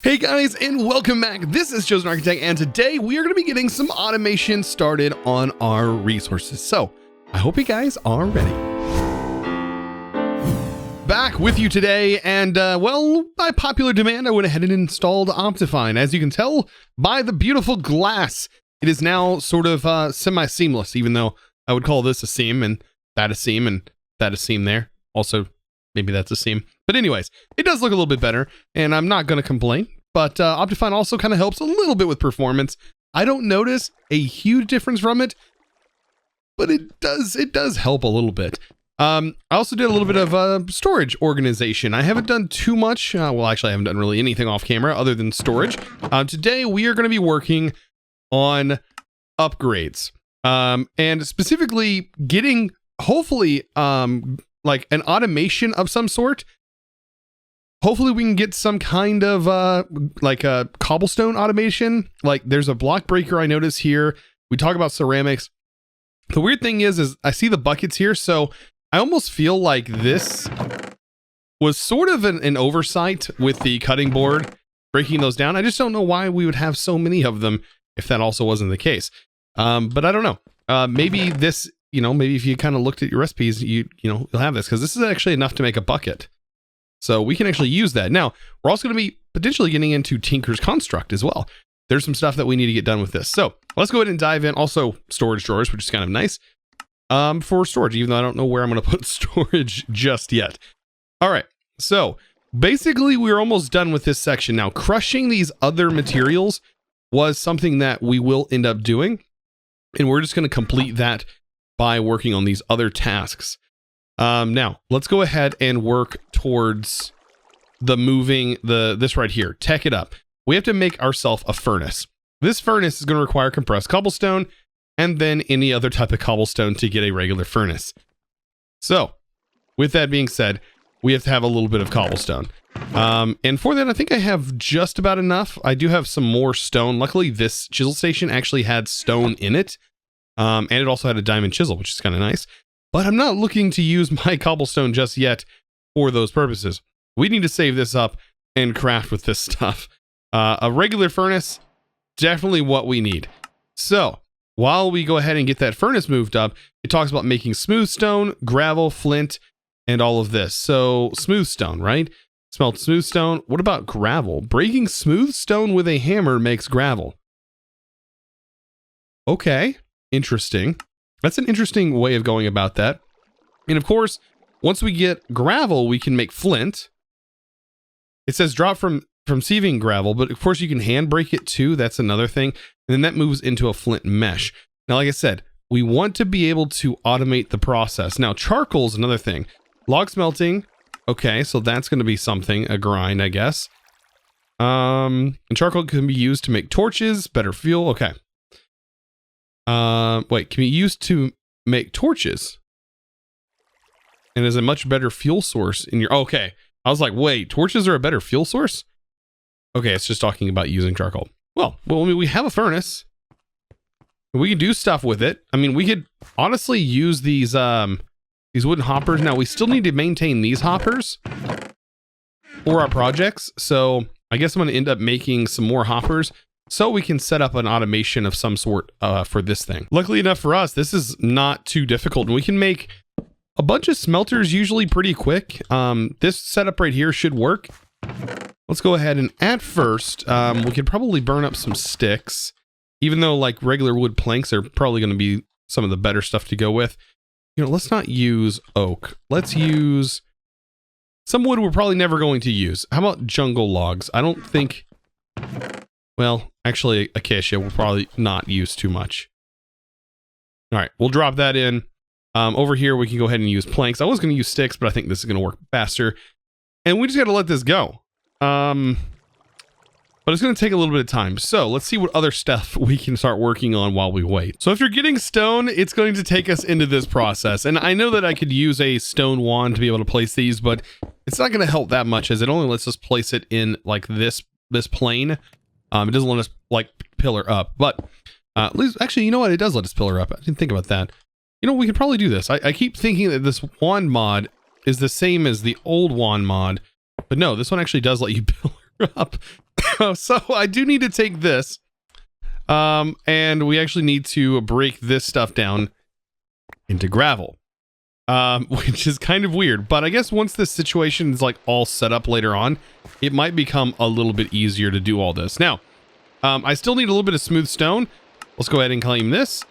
Hey guys, and welcome back. This is ChosenArchitect, and today we are going to be getting some automation started on our resources. So I hope you guys are ready. Back with you today, and well, by popular demand, I went ahead and installed Optifine. As you can tell by the beautiful glass, it is now sort of semi-seamless, even though I would call this a seam, and that a seam, and that a seam there. Also, maybe that's a seam. But anyways, it does look a little bit better, and I'm not going to complain. But Optifine also kind of helps a little bit with performance. I don't notice a huge difference from it, but it does help a little bit. I also did a little bit of storage organization. I haven't done too much. Well, actually, I haven't done really anything off camera other than storage. Today, we are going to be working on upgrades, and specifically getting, hopefully, like an automation of some sort. Hopefully we can get some kind of like a cobblestone automation. Like there's a block breaker I notice here. We talk about ceramics. The weird thing is I see the buckets here. So I almost feel like this was sort of an oversight with the cutting board, breaking those down. I just don't know why we would have so many of them if that also wasn't the case. But I don't know. Maybe this, maybe if you kind of looked at your recipes, you'll have this, because this is actually enough to make a bucket. So we can actually use that. Now, we're also going to be potentially getting into Tinker's Construct as well. There's some stuff that we need to get done with this. So let's go ahead and dive in. Also, storage drawers, which is kind of nice for storage, even though I don't know where I'm going to put storage just yet. All right. So basically, we're almost done with this section. Now, crushing these other materials was something that we will end up doing. And we're just going to complete that by working on these other tasks. Now let's go ahead and work towards the moving this right here. Tech it up. We have to make ourselves a furnace. This furnace is going to require compressed cobblestone and then any other type of cobblestone to get a regular furnace. So with that being said, we have to have a little bit of cobblestone. And for that, I think I have just about enough. I do have some more stone. Luckily, this chisel station actually had stone in it. And it also had a diamond chisel, which is kind of nice. But I'm not looking to use my cobblestone just yet for those purposes. We need to save this up and craft with this stuff. A regular furnace, definitely what we need. So while we go ahead and get that furnace moved up, it talks about making smooth stone, gravel, flint, and all of this. So smooth stone, right? Smelt smooth stone. What about gravel? Breaking smooth stone with a hammer makes gravel. Okay, interesting. That's an interesting way of going about that. And of course, once we get gravel, we can make flint. It says drop from sieving gravel, but of course you can hand break it too. That's another thing. And then that moves into a flint mesh. Now, like I said, we want to be able to automate the process. Now, charcoal is another thing. Log smelting. Okay, so that's going to be something, a grind, I guess. And charcoal can be used to make torches, better fuel. Okay. Wait, can be used to make torches and is a much better fuel source in your, okay. I was like, wait, torches are a better fuel source? Okay. It's just talking about using charcoal. Well, I mean, we have a furnace. We can do stuff with it. I mean, we could honestly use these wooden hoppers. Now we still need to maintain these hoppers for our projects. So I guess I'm going to end up making some more hoppers, so we can set up an automation of some sort for this thing. Luckily enough for us, this is not too difficult, and we can make a bunch of smelters usually pretty quick. This setup right here should work. Let's go ahead and at first, we could probably burn up some sticks, even though like regular wood planks are probably going to be some of the better stuff to go with. Let's not use oak. Let's use some wood we're probably never going to use. How about jungle logs? I don't think... Well, actually, acacia will probably not use too much. All right, we'll drop that in. Over here, we can go ahead and use planks. I was going to use sticks, but I think this is going to work faster. And we just got to let this go. But it's going to take a little bit of time. So let's see what other stuff we can start working on while we wait. So if you're getting stone, it's going to take us into this process. And I know that I could use a stone wand to be able to place these, but it's not going to help that much, as it only lets us place it in like this plane. It doesn't let us like pillar up, but at least, actually, you know what? It does let us pillar up. I didn't think about that. We could probably do this. I keep thinking that this wand mod is the same as the old wand mod, but no, this one actually does let you pillar. up. So I do need to take this. And we actually need to break this stuff down into gravel. Which is kind of weird, but I guess once this situation is like all set up later on, it might become a little bit easier to do all this. Now, I still need a little bit of smooth stone. Let's go ahead and claim this,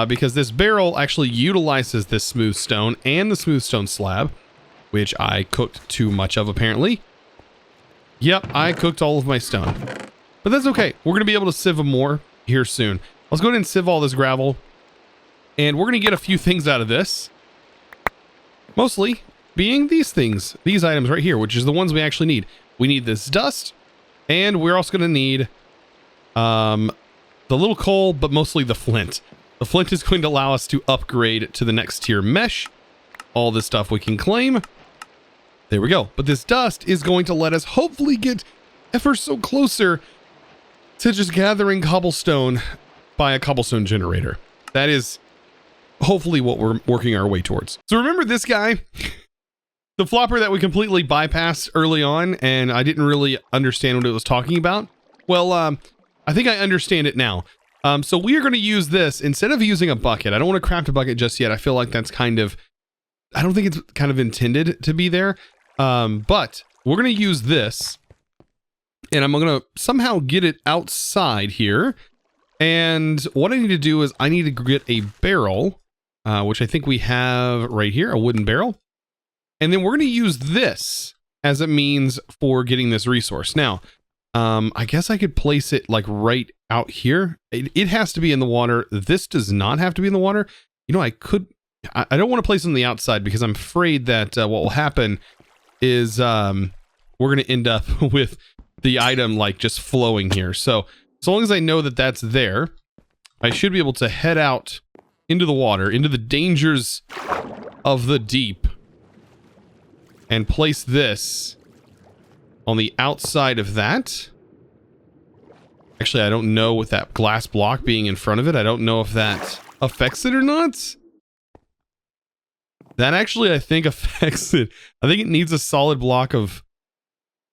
because this barrel actually utilizes this smooth stone and the smooth stone slab, which I cooked too much of apparently. Yep, I cooked all of my stone, but that's okay. We're going to be able to sieve more here soon. Let's go ahead and sieve all this gravel, and we're going to get a few things out of this. Mostly being these things, these items right here, which is the ones we actually need. We need this dust, and we're also going to need the little coal, but mostly the flint. The flint is going to allow us to upgrade to the next tier mesh. All this stuff we can claim. There we go. But this dust is going to let us hopefully get ever so closer to just gathering cobblestone by a cobblestone generator. That is hopefully what we're working our way towards. So remember this guy, the flopper that we completely bypassed early on, and I didn't really understand what it was talking about? Well, I think I understand it now. So we are going to use this instead of using a bucket. I don't want to craft a bucket just yet. I feel like that's kind of, I don't think it's kind of intended to be there. But we're going to use this, and I'm going to somehow get it outside here. And what I need to do is I need to get a barrel, which I think we have right here, a wooden barrel. And then we're going to use this as a means for getting this resource. Now, I guess I could place it like right out here. It has to be in the water. This does not have to be in the water. You know, I don't want to place it on the outside because I'm afraid that what will happen is we're going to end up with the item like just flowing here. So as long as I know that that's there, I should be able to head out into the water, into the dangers of the deep, and place this on the outside of that. Actually, I don't know with that glass block being in front of it. I don't know if that affects it or not. That actually, I think, affects it. I think it needs a solid block of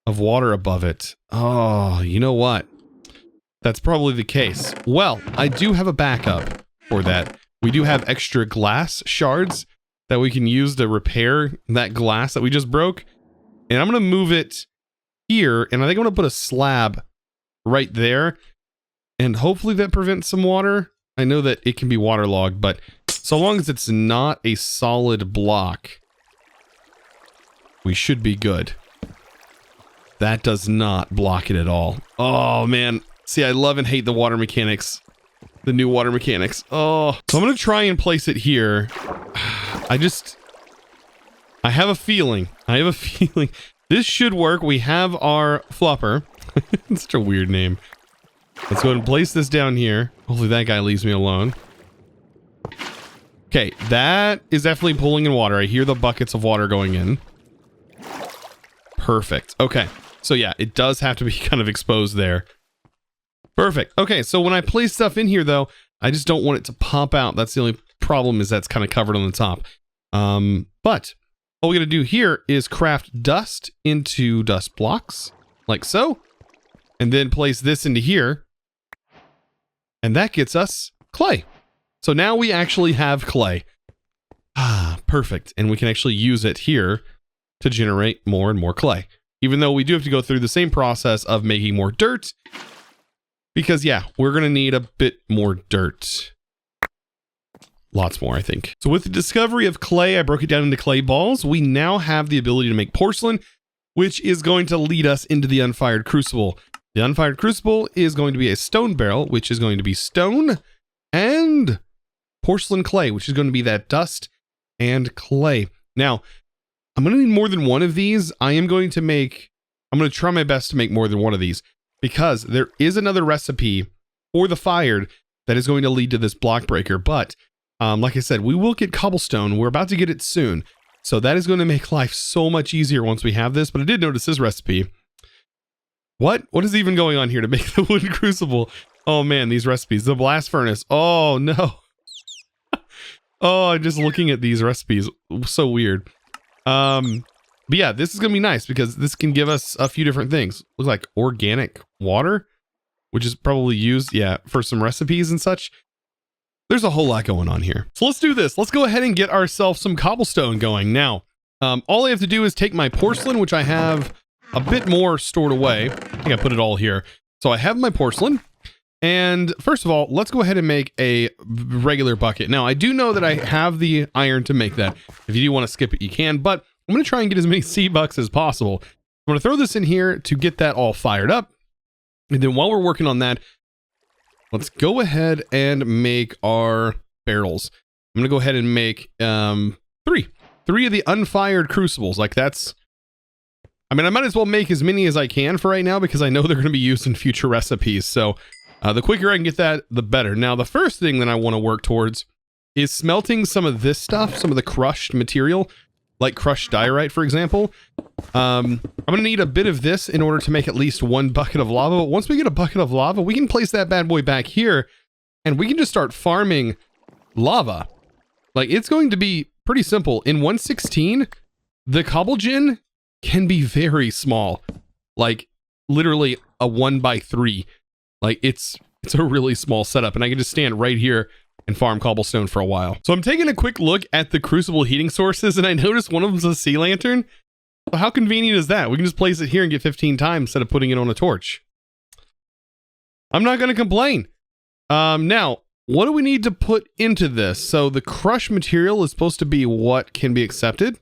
water above it. Oh, you know what? That's probably the case. Well, I do have a backup for that. We do have extra glass shards that we can use to repair that glass that we just broke. And I'm going to move it here, and I think I'm going to put a slab right there. And hopefully that prevents some water. I know that it can be waterlogged, but so long as it's not a solid block, we should be good. That does not block it at all. Oh, man. See, I love and hate the water mechanics. The new water mechanics. Oh. So I'm going to try and place it here. I have a feeling. This should work. We have our flopper. It's such a weird name. Let's go ahead and place this down here. Hopefully that guy leaves me alone. Okay, that is definitely pulling in water. I hear the buckets of water going in. Perfect. Okay. So yeah, it does have to be kind of exposed there. Perfect. Okay, so when I place stuff in here, though, I just don't want it to pop out. That's the only problem, is that's kind of covered on the top. But all we're going to do here is craft dust into dust blocks, like so, and then place this into here, and that gets us clay. So now we actually have clay. Ah, perfect. And we can actually use it here to generate more and more clay, even though we do have to go through the same process of making more dirt. Because, yeah, we're going to need a bit more dirt. Lots more, I think. So with the discovery of clay, I broke it down into clay balls. We now have the ability to make porcelain, which is going to lead us into the unfired crucible. The unfired crucible is going to be a stone barrel, which is going to be stone, and porcelain clay, which is going to be that dust and clay. Now, I'm going to need more than one of these. I'm going to try my best to make more than one of these, because there is another recipe for the fired that is going to lead to this block breaker. But like I said, we will get cobblestone. We're about to get it soon. So that is going to make life so much easier once we have this. But I did notice this recipe. What is even going on here to make the wooden crucible? Oh man, these recipes. The blast furnace. Oh no. Oh, I'm just looking at these recipes. So weird. But yeah, this is going to be nice because this can give us a few different things. Looks like organic water, which is probably used, yeah, for some recipes and such. There's a whole lot going on here. So let's do this. Let's go ahead and get ourselves some cobblestone going. Now, all I have to do is take my porcelain, which I have a bit more stored away. I think I put it all here. So I have my porcelain. And first of all, let's go ahead and make a regular bucket. Now, I do know that I have the iron to make that. If you do want to skip it, you can. But I'm going to try and get as many sea bucks as possible. I'm going to throw this in here to get that all fired up. And then while we're working on that, let's go ahead and make our barrels. I'm going to go ahead and make three of the unfired crucibles. Like that's, I mean, I might as well make as many as I can for right now because I know they're going to be used in future recipes. So the quicker I can get that, the better. Now, the first thing that I want to work towards is smelting some of this stuff, some of the crushed material, like crushed diorite, for example. I'm going to need a bit of this in order to make at least one bucket of lava. But once we get a bucket of lava, we can place that bad boy back here and we can just start farming lava. Like, it's going to be pretty simple. In 1.16, the cobble gen can be very small, like literally a 1x3. Like it's a really small setup, and I can just stand right here and farm cobblestone for a while. So I'm taking a quick look at the crucible heating sources, and I noticed one of them is a sea lantern. Well, how convenient is that? We can just place it here and get 15 times instead of putting it on a torch. I'm not going to complain. Now, what do we need to put into this? So the crushed material is supposed to be what can be accepted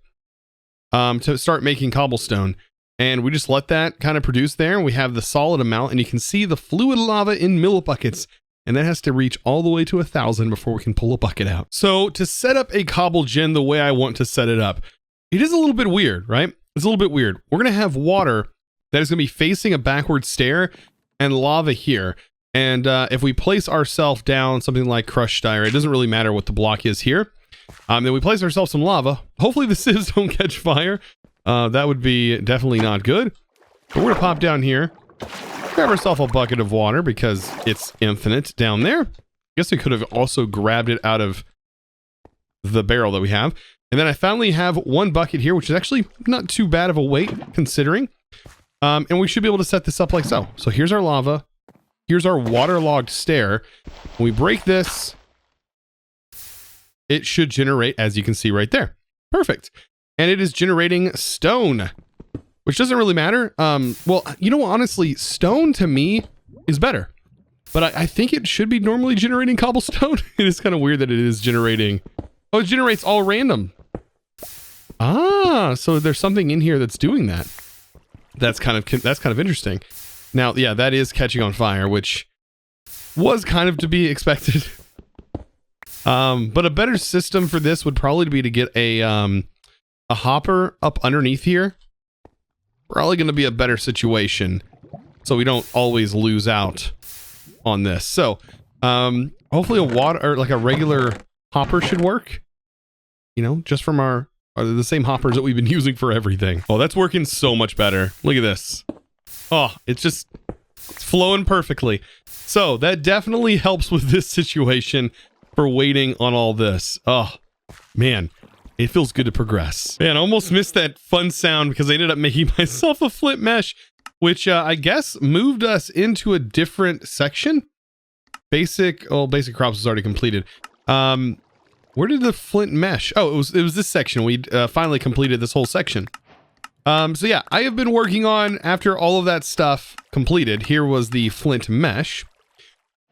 to start making cobblestone. And we just let that kind of produce there. And we have the solid amount, and you can see the fluid lava in mill buckets. And that has to reach all the way to 1,000 before we can pull a bucket out. So to set up a cobble gen the way I want to set it up, it is a little bit weird, right? It's a little bit weird. We're going to have water that is going to be facing a backward stair and lava here. And if we place ourselves down something like crushed diorite, it doesn't really matter what the block is here. Then we place ourselves some lava. Hopefully the sieves don't catch fire. That would be definitely not good. But we're going to pop down here, grab ourselves a bucket of water because it's infinite down there. I guess we could have also grabbed it out of the barrel that we have. And then I finally have one bucket here, which is actually not too bad of a weight considering. And we should be able to set this up like so. So here's our lava. Here's our waterlogged stair. When we break this, it should generate, as you can see right there. Perfect. And it is generating stone, which doesn't really matter. Well, you know, honestly, stone to me is better. But I think it should be normally generating cobblestone. It is kind of weird that it is generating. Oh, it generates all random. Ah, so there's something in here that's doing that. That's kind of interesting. Now, yeah, that is catching on fire, which was kind of to be expected. But a better system for this would probably be to get a hopper up underneath here. Probably going to be a better situation, so we don't always lose out on this. So, hopefully a water or like a regular hopper should work. You know, just from our the same hoppers that we've been using for everything. Oh, that's working so much better. Look at this. Oh, it's flowing perfectly. So that definitely helps with this situation for waiting on all this. Oh, man, it feels good to progress. Man, I almost missed that fun sound because I ended up making myself a flint mesh, which I guess moved us into a different section. Basic crops was already completed. Where did the flint mesh? Oh, it was this section. We finally completed this whole section. So yeah, I have been working on, after all of that stuff completed, here was the flint mesh.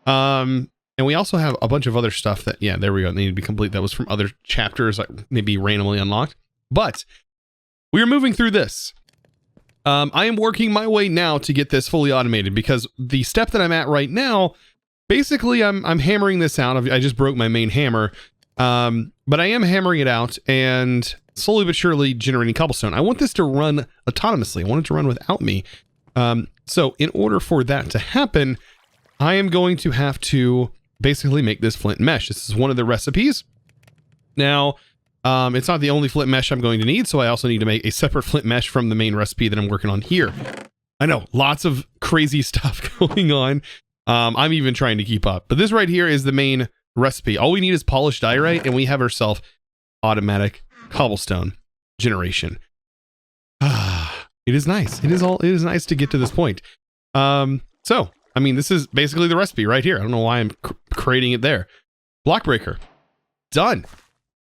And we also have a bunch of other stuff that, yeah, there we go. It needed to be complete. That was from other chapters, like maybe randomly unlocked. But we are moving through this. I am working my way now to get this fully automated because the step that I'm at right now, basically I'm hammering this out. I just broke my main hammer. But I am hammering it out and slowly but surely generating cobblestone. I want this to run autonomously. I want it to run without me. So in order for that to happen, I am going to have to basically make this flint mesh. This is one of the recipes. Now, it's not the only flint mesh I'm going to need, so I also need to make a separate flint mesh from the main recipe that I'm working on here. I know, lots of crazy stuff going on. I'm even trying to keep up. But this right here is the main recipe. All we need is polished diorite, and we have ourselves automatic cobblestone generation. It is nice. It is nice to get to this point. So, I mean, this is basically the recipe right here. I don't know why I'm creating it there. Block breaker. Done.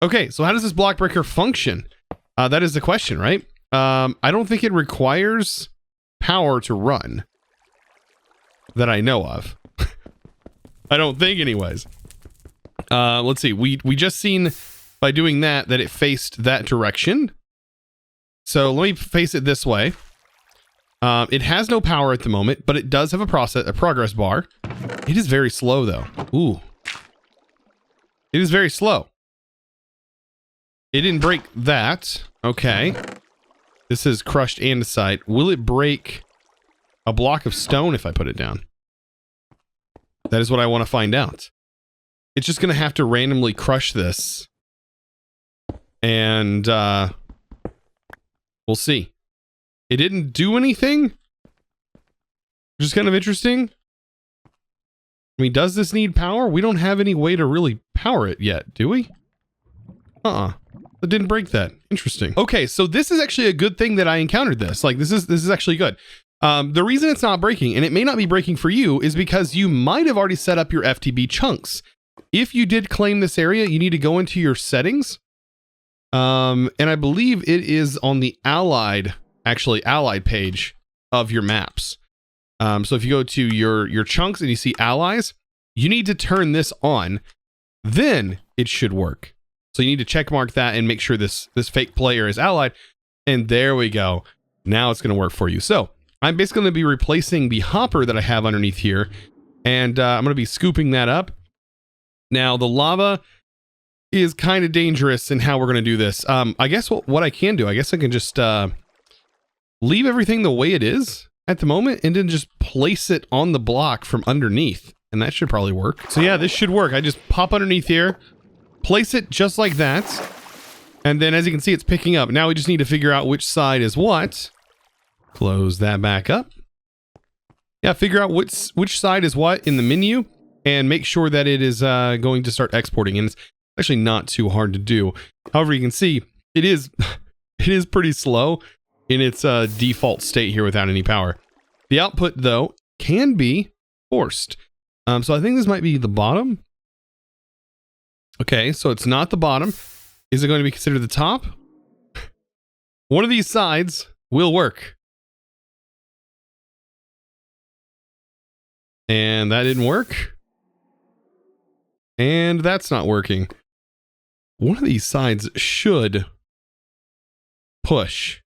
Okay, so how does this block breaker function? That is the question, right? I don't think it requires power to run. That I know of. I don't think anyways. Let's see. We just seen by doing that it faced that direction. So let me face it this way. It has no power at the moment, but it does have a progress bar. It is very slow though. Ooh. It is very slow. It didn't break that. Okay. This is crushed andesite. Will it break a block of stone if I put it down? That is what I want to find out. It's just going to have to randomly crush this. And, we'll see. It didn't do anything? Which is kind of interesting. I mean, does this need power? We don't have any way to really power it yet, do we? It didn't break that. Interesting. Okay, so this is actually a good thing that I encountered this. Like, this is actually good. The reason it's not breaking, and it may not be breaking for you, is because you might have already set up your FTB chunks. If you did claim this area, you need to go into your settings. And I believe it is on the allied page of your maps. So if you go to your chunks and you see allies, you need to turn this on. Then it should work. So you need to check mark that and make sure this fake player is allied. And there we go. Now it's going to work for you. So I'm basically going to be replacing the hopper that I have underneath here. And I'm going to be scooping that up. Now the lava is kind of dangerous in how we're going to do this. I guess what I can do, I guess I can just leave everything the way it is at the moment and then just place it on the block from underneath. And that should probably work. So yeah, this should work. I just pop underneath here, place it just like that. And then as you can see, it's picking up. Now we just need to figure out which side is what. Close that back up. Yeah, figure out which side is what in the menu and make sure that it is going to start exporting. And it's actually not too hard to do. However, you can see it is pretty slow in its default state here without any power. The output though can be forced. So I think this might be the bottom. Okay, so it's not the bottom. Is it going to be considered the top? One of these sides will work. And that didn't work. And that's not working. One of these sides should push.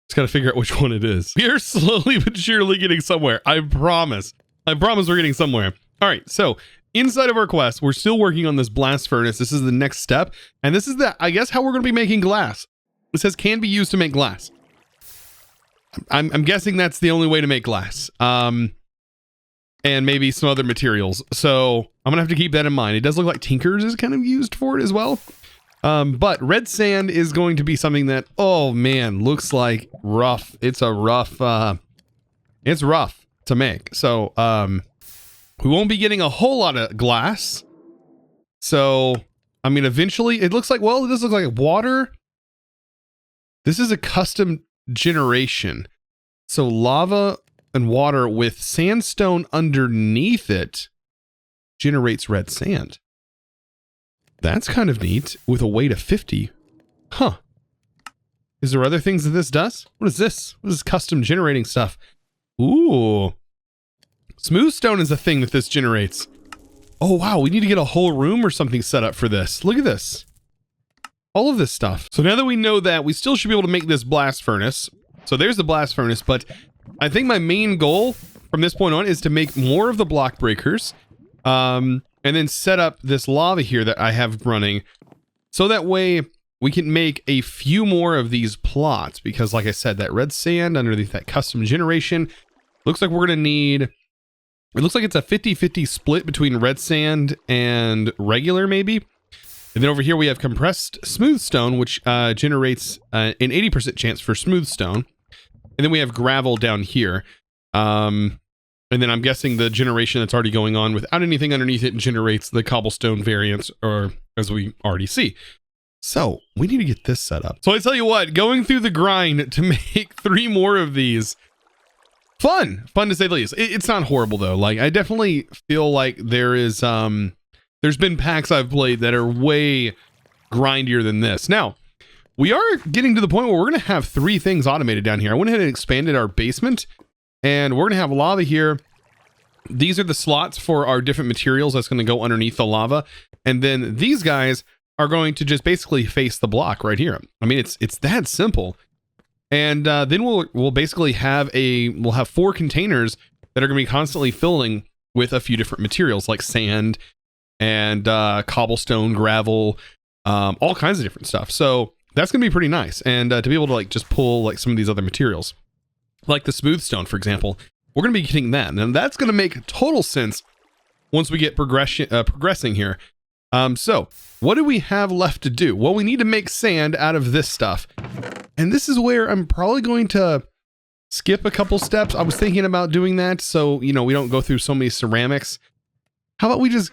Just gotta figure out which one it is. We're slowly but surely getting somewhere. I promise. I promise we're getting somewhere. All right, so inside of our quest, we're still working on this blast furnace. This is the next step. And this is I guess, how we're gonna be making glass. It says can be used to make glass. I'm guessing that's the only way to make glass. And maybe some other materials. So I'm gonna have to keep that in mind. It does look like Tinker's is kind of used for it as well. But red sand is going to be something that, oh man, looks like rough. It's rough to make. So, we won't be getting a whole lot of glass. So, I mean, eventually it looks like, well, it does look like water. This is a custom generation. So lava and water with sandstone underneath it generates red sand. That's kind of neat with a weight of 50. Huh. Is there other things that this does? What is this? What is custom generating stuff? Ooh. Smooth stone is a thing that this generates. Oh, wow. We need to get a whole room or something set up for this. Look at this. All of this stuff. So now that we know that, we still should be able to make this blast furnace. So there's the blast furnace, but I think my main goal from this point on is to make more of the block breakers. And then set up this lava here that I have running. So that way we can make a few more of these plots. Because like I said, that red sand underneath that custom generation looks like we're going to need... It looks like it's a 50-50 split between red sand and regular maybe. And then over here we have compressed smooth stone, which generates an 80% chance for smooth stone. And then we have gravel down here. And then I'm guessing the generation that's already going on without anything underneath it generates the cobblestone variants, or as we already see. So we need to get this set up. So I tell you what, going through the grind to make 3 more of these, fun to say the least. It's not horrible though. Like I definitely feel like there's been packs I've played that are way grindier than this. Now we are getting to the point where we're going to have 3 things automated down here. I went ahead and expanded our basement, and we're going to have lava here. These are the slots for our different materials that's going to go underneath the lava. And then these guys are going to just basically face the block right here. I mean, it's that simple. And then we'll basically have 4 containers that are going to be constantly filling with a few different materials like sand and cobblestone, gravel, all kinds of different stuff. So that's going to be pretty nice. And to be able to like just pull like some of these other materials, like the smooth stone, for example, we're going to be getting that. And that's going to make total sense once we get progressing here. So what do we have left to do? Well, we need to make sand out of this stuff. And this is where I'm probably going to skip a couple steps. I was thinking about doing that so, you know, we don't go through so many ceramics. How about we just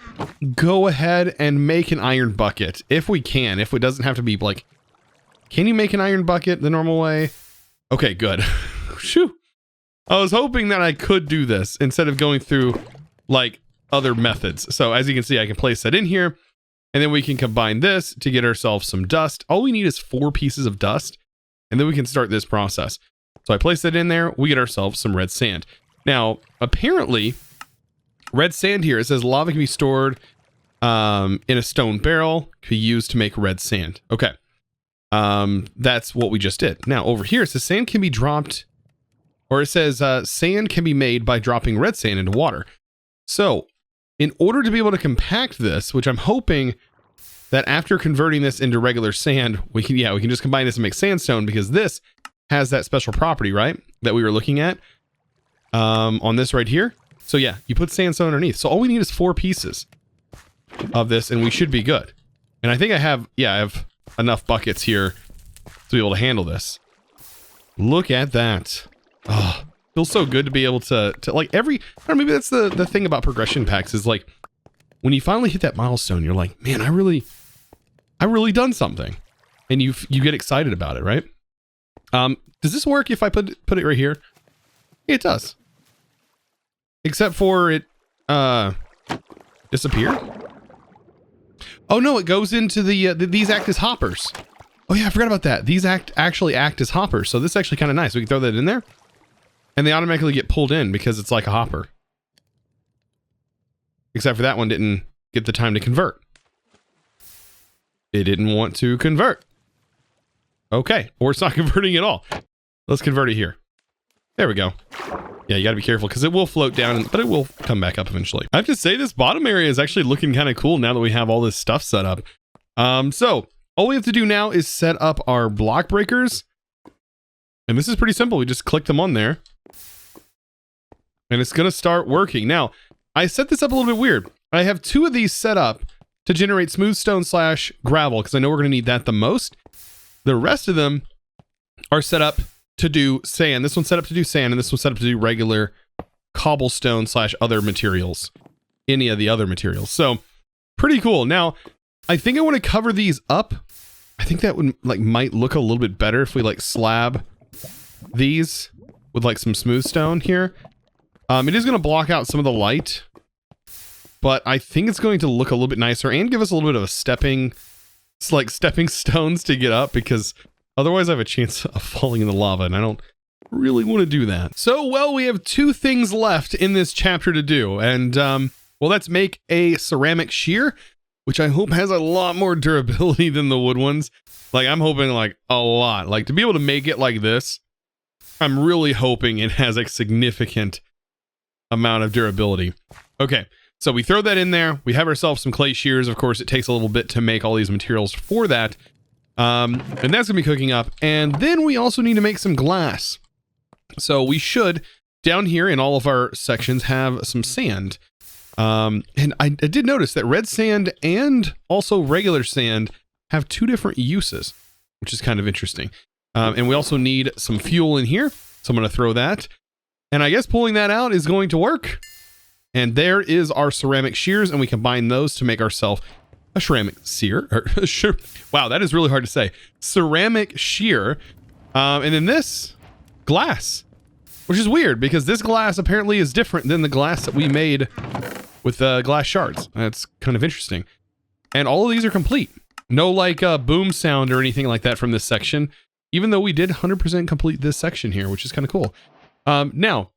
go ahead and make an iron bucket if we can, if it doesn't have to be like, can you make an iron bucket the normal way? Okay, good. Shoo. I was hoping that I could do this instead of going through like other methods. So as you can see, I can place that in here, and then we can combine this to get ourselves some dust. All we need is 4 pieces of dust, and then we can start this process. So I place that in there, we get ourselves some red sand. Now, apparently, red sand here, it says lava can be stored in a stone barrel, can be used to make red sand. Okay. That's what we just did. Now over here, it says sand can be dropped, or it says sand can be made by dropping red sand into water. So in order to be able to compact this, which I'm hoping that after converting this into regular sand, we can just combine this and make sandstone, because this has that special property, right? That we were looking at on this right here. So yeah, you put sandstone underneath. So all we need is 4 pieces of this and we should be good. And I think I have enough buckets here to be able to handle this. Look at that. Oh, feels so good to be able to like I don't know, maybe that's the thing about progression packs is like when you finally hit that milestone, you're like, man, I really done something. And you get excited about it, right? Does this work if I put it right here? It does. Except for it disappear. Oh no, it goes into these act as hoppers. Oh yeah, I forgot about that. These actually act as hoppers. So this is actually kind of nice. We can throw that in there and they automatically get pulled in because it's like a hopper. Except for that one didn't get the time to convert. It didn't want to convert. Okay, or it's not converting at all. Let's convert it here. There we go. Yeah, you gotta be careful because it will float down, but it will come back up eventually. I have to say this bottom area is actually looking kind of cool now that we have all this stuff set up. So all we have to do now is set up our block breakers. And this is pretty simple. We just click them on there. And it's gonna start working. Now, I set this up a little bit weird. I have 2 of these set up to generate smooth stone / gravel because I know we're gonna need that the most. The rest of them are set up to do sand. This one's set up to do sand, and this one's set up to do regular cobblestone / other materials. Any of the other materials. So pretty cool. Now, I think I want to cover these up. I think that would might look a little bit better if we like slab these with like some smooth stone here. It is going to block out some of the light, but I think it's going to look a little bit nicer and give us a little bit of a stepping stones to get up, because otherwise I have a chance of falling in the lava and I don't really want to do that. So, well, we have 2 things left in this chapter to do. And, well, let's make a ceramic shear, which I hope has a lot more durability than the wood ones. Like, I'm hoping like a lot. Like, to be able to make it like this, I'm really hoping it has a significant amount of durability. Okay. So we throw that in there. We have ourselves some clay shears. Of course, it takes a little bit to make all these materials for that. And that's gonna be cooking up. And then we also need to make some glass. So we should, down here in all of our sections, have some sand. And I did notice that red sand and also regular sand have 2 different uses, which is kind of interesting. And we also need some fuel in here. So I'm gonna throw that. And I guess pulling that out is going to work. And there is our ceramic shears, and we combine those to make ourselves a ceramic sear, or sure. Wow, that is really hard to say. Ceramic shear. And then this glass, which is weird because this glass apparently is different than the glass that we made with glass shards. That's kind of interesting. And all of these are complete. No like boom sound or anything like that from this section, even though we did 100% complete this section here, which is kind of cool. Now,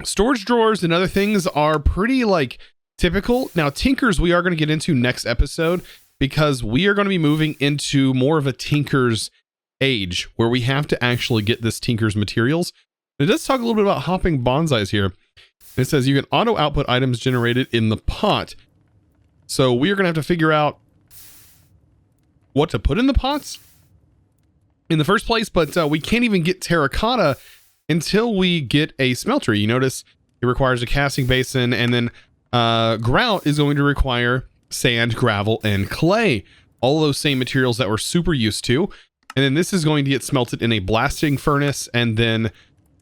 storage drawers and other things are pretty like typical. Now, tinkers we are going to get into next episode because we are going to be moving into more of a tinker's age where we have to actually get this tinker's materials. And it does talk a little bit about hopping bonsais here. It says you can auto output items generated in the pot. So we are going to have to figure out what to put in the pots in the first place, but we can't even get terracotta until we get a smelter. You notice it requires a casting basin, and then grout is going to require sand, gravel, and clay. All those same materials that we're super used to. And then this is going to get smelted in a blasting furnace, and then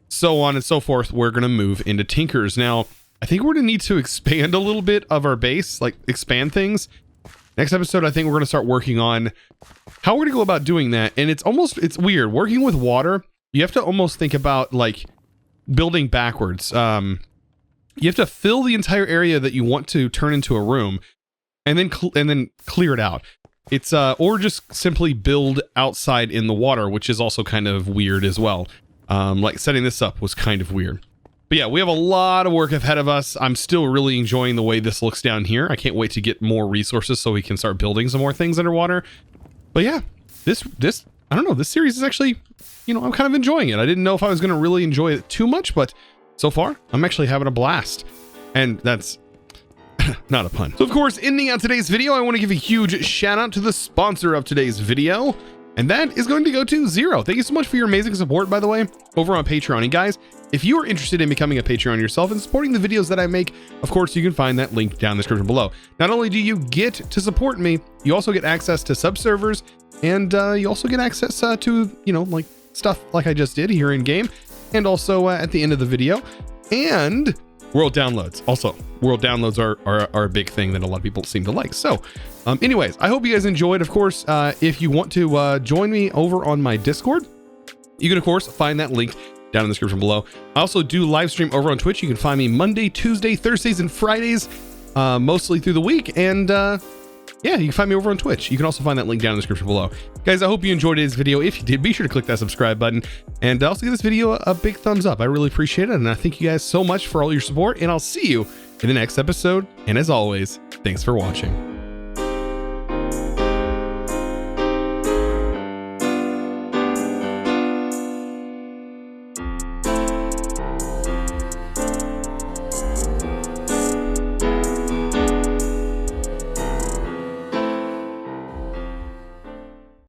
so on and so forth. We're going to move into tinkers. Now, I think we're going to need to expand a little bit of our base, like expand things. Next episode, I think we're going to start working on how we're going to go about doing that. And it's weird. Working with water, you have to almost think about like building backwards. You have to fill the entire area that you want to turn into a room and then clear it out. It's or just simply build outside in the water, which is also kind of weird as well. Like setting this up was kind of weird. But yeah, we have a lot of work ahead of us. I'm still really enjoying the way this looks down here. I can't wait to get more resources so we can start building some more things underwater. But yeah, this I don't know, this series is actually, you know, I'm kind of enjoying it. I didn't know if I was going to really enjoy it too much, but so far I'm actually having a blast. And that's not a pun. So of course, ending out today's video, I want to give a huge shout out to the sponsor of today's video, and that is going to go to Zero. Thank you so much for your amazing support, by the way, over on Patreon. And guys, if you are interested in becoming a Patreon yourself and supporting the videos that I make, of course, you can find that link down in the description below. Not only do you get to support me, you also get access to sub-servers, and you also get access to, you know, like stuff like I just did here in game, and also at the end of the video, and world downloads. Also, world downloads are a big thing that a lot of people seem to like. So anyways, I hope you guys enjoyed. Of course, if you want to join me over on my Discord, you can of course find that link down in the description below. I also do live stream over on Twitch. You can find me Monday, Tuesday, Thursdays, and Fridays, mostly through the week. And yeah, you can find me over on Twitch. You can also find that link down in the description below. Guys, I hope you enjoyed today's video. If you did, be sure to click that subscribe button and also give this video a big thumbs up. I really appreciate it. And I thank you guys so much for all your support, and I'll see you in the next episode. And as always, thanks for watching.